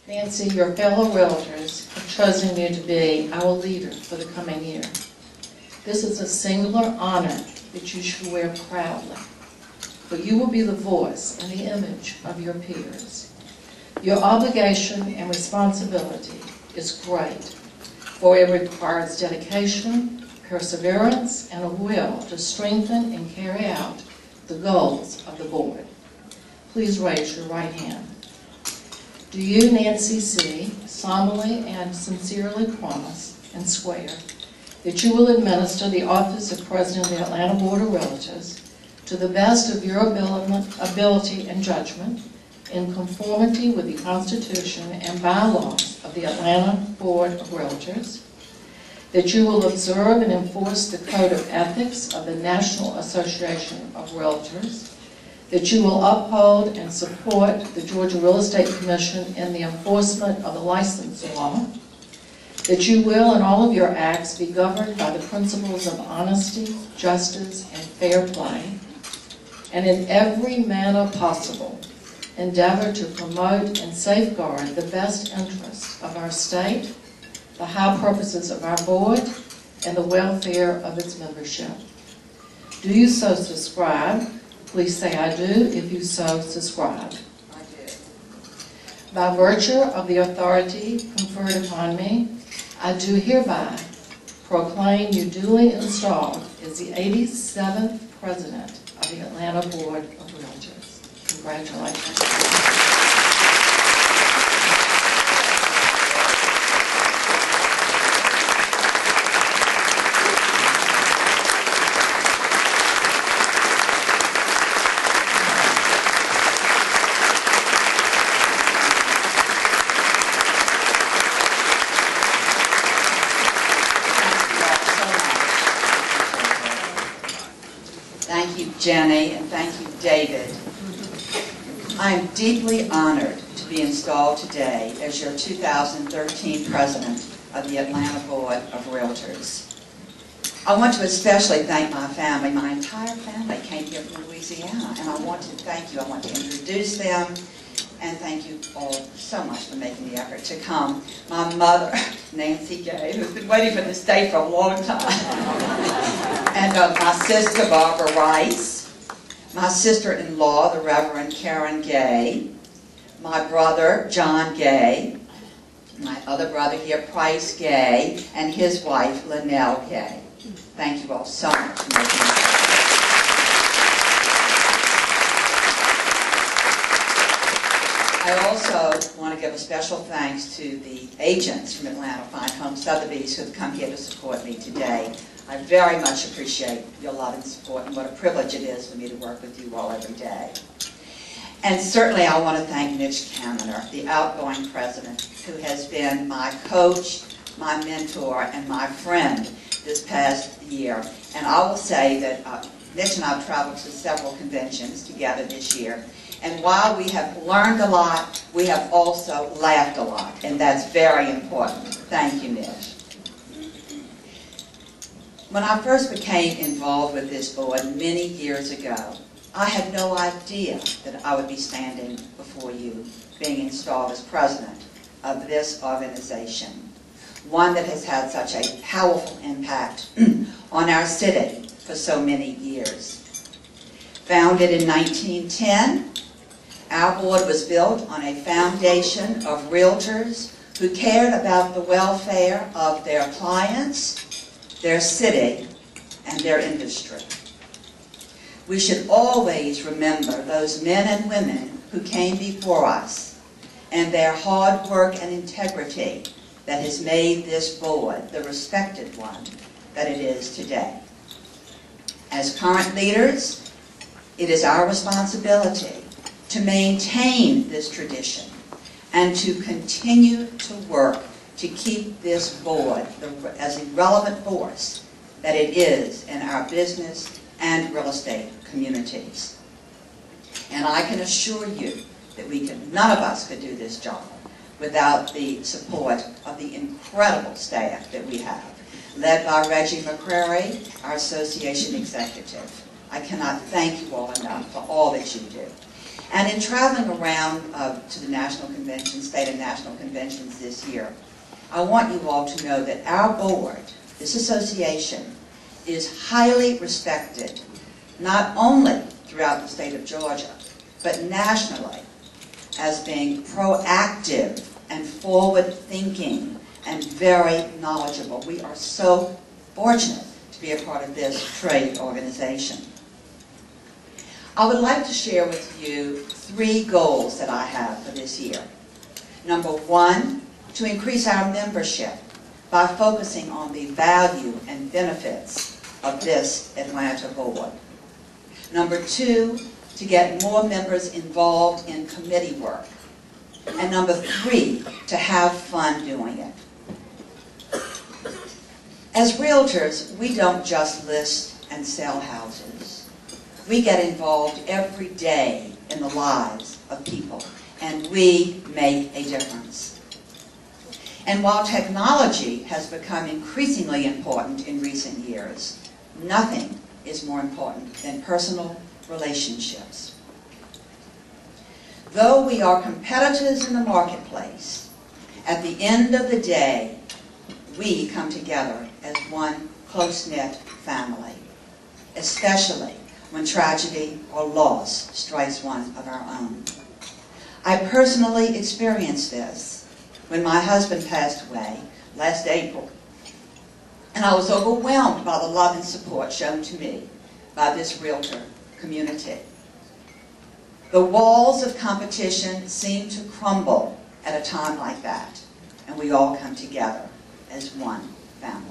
Nancy, your fellow realtors have chosen you to be our leader for the coming year. This is a singular honor that you should wear proudly, for you will be the voice and the image of your peers. Your obligation and responsibility is great, for it requires dedication, perseverance, and a will to strengthen and carry out the goals of the board. Please raise your right hand. Do you, Nancy C., solemnly and sincerely promise and swear that you will administer the office of President of the Atlanta Board of Realtors to the best of your ability and judgment, in conformity with the Constitution and bylaws of the Atlanta Board of Realtors, that you will observe and enforce the Code of Ethics of the National Association of Realtors, that you will uphold and support the Georgia Real Estate Commission in the enforcement of the license law, that you will in all of your acts be governed by the principles of honesty, justice, and fair play, and in every manner possible endeavor to promote and safeguard the best interests of our state, the high purposes of our board, and the welfare of its membership. Do you so subscribe? Please say I do if you so subscribe. I do. By virtue of the authority conferred upon me, I do hereby proclaim you duly installed as the 87th President of the Atlanta Board of Realtors. Congratulations. Thank you, Jenny, and thank you, David. I am deeply honored to be installed today as your 2013 President of the Atlanta Board of Realtors. I want to especially thank my family. My entire family came here from Louisiana, and I want to thank you. I want to introduce them, and thank you all so much for making the effort to come. My mother, Nancy Gay, who's been waiting for this day for a long time, and my sister, Barbara Rice, my sister-in-law, the Reverend Karen Gay, my brother, John Gay, my other brother here, Price Gay, and his wife, Linnell Gay. Thank you all so much for making it. I also want to give a special thanks to the agents from Atlanta Fine Home Sotheby's who have come here to support me today. I very much appreciate your love and support, and what a privilege it is for me to work with you all every day. And certainly I want to thank Mitch Kaminer, the outgoing president, who has been my coach, my mentor, and my friend this past year. And I will say that Mitch and I have traveled to several conventions together this year. And while we have learned a lot, we have also laughed a lot. And that's very important. Thank you, Mitch. When I first became involved with this board many years ago, I had no idea that I would be standing before you, being installed as president of this organization, one that has had such a powerful impact on our city for so many years. Founded in 1910, our board was built on a foundation of realtors who cared about the welfare of their clients, their city, and their industry. We should always remember those men and women who came before us and their hard work and integrity that has made this board the respected one that it is today. As current leaders, it is our responsibility to maintain this tradition and to continue to work to keep this board as a relevant force that it is in our business and real estate communities. And I can assure you that none of us could do this job without the support of the incredible staff that we have, led by Reggie McCrary, our association executive. I cannot thank you all enough for all that you do. And in traveling around to the national convention, state and national conventions this year, I want you all to know that our board, this association, is highly respected, not only throughout the state of Georgia, but nationally, as being proactive and forward-thinking and very knowledgeable. We are so fortunate to be a part of this trade organization. I would like to share with you 3 goals that I have for this year. Number 1, to increase our membership by focusing on the value and benefits of this Atlanta board. Number 2, to get more members involved in committee work. And number 3, to have fun doing it. As realtors, we don't just list and sell houses. We get involved every day in the lives of people, and we make a difference. And while technology has become increasingly important in recent years, nothing is more important than personal relationships. Though we are competitors in the marketplace, at the end of the day, we come together as one close-knit family, especially when tragedy or loss strikes one of our own. I personally experienced this when my husband passed away last April, and I was overwhelmed by the love and support shown to me by this realtor community. The walls of competition seem to crumble at a time like that, and we all come together as one family.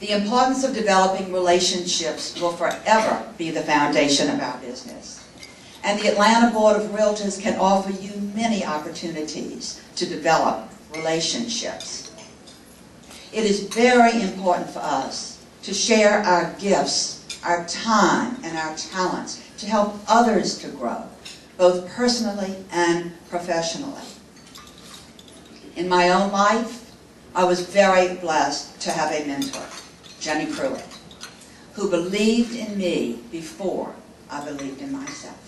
The importance of developing relationships will forever be the foundation of our business. And the Atlanta Board of Realtors can offer you many opportunities to develop relationships. It is very important for us to share our gifts, our time, and our talents to help others to grow, both personally and professionally. In my own life, I was very blessed to have a mentor, Jenny Pruitt, who believed in me before I believed in myself.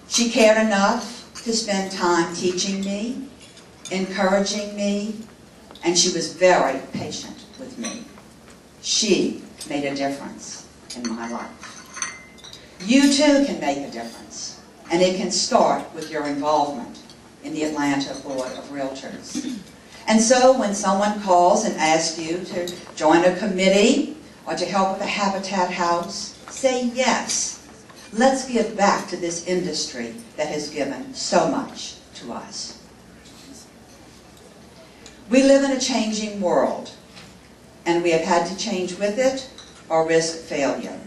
She cared enough to spend time teaching me, encouraging me, and she was very patient with me. She made a difference in my life. You too can make a difference, and it can start with your involvement in the Atlanta Board of Realtors. And so when someone calls and asks you to join a committee or to help with a Habitat house, say yes. Let's give back to this industry that has given so much to us. We live in a changing world, and we have had to change with it or risk failure.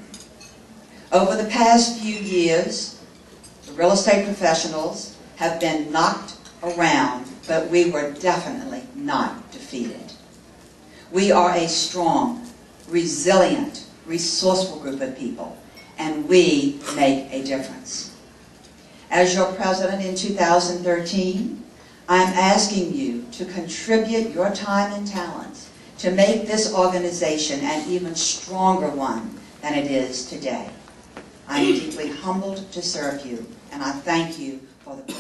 Over the past few years, the real estate professionals have been knocked around, but we were definitely not defeated. We are a strong, resilient, resourceful group of people, and we make a difference. As your president in 2013, I am asking you to contribute your time and talents to make this organization an even stronger one than it is today. I am deeply humbled to serve you, and I thank you for the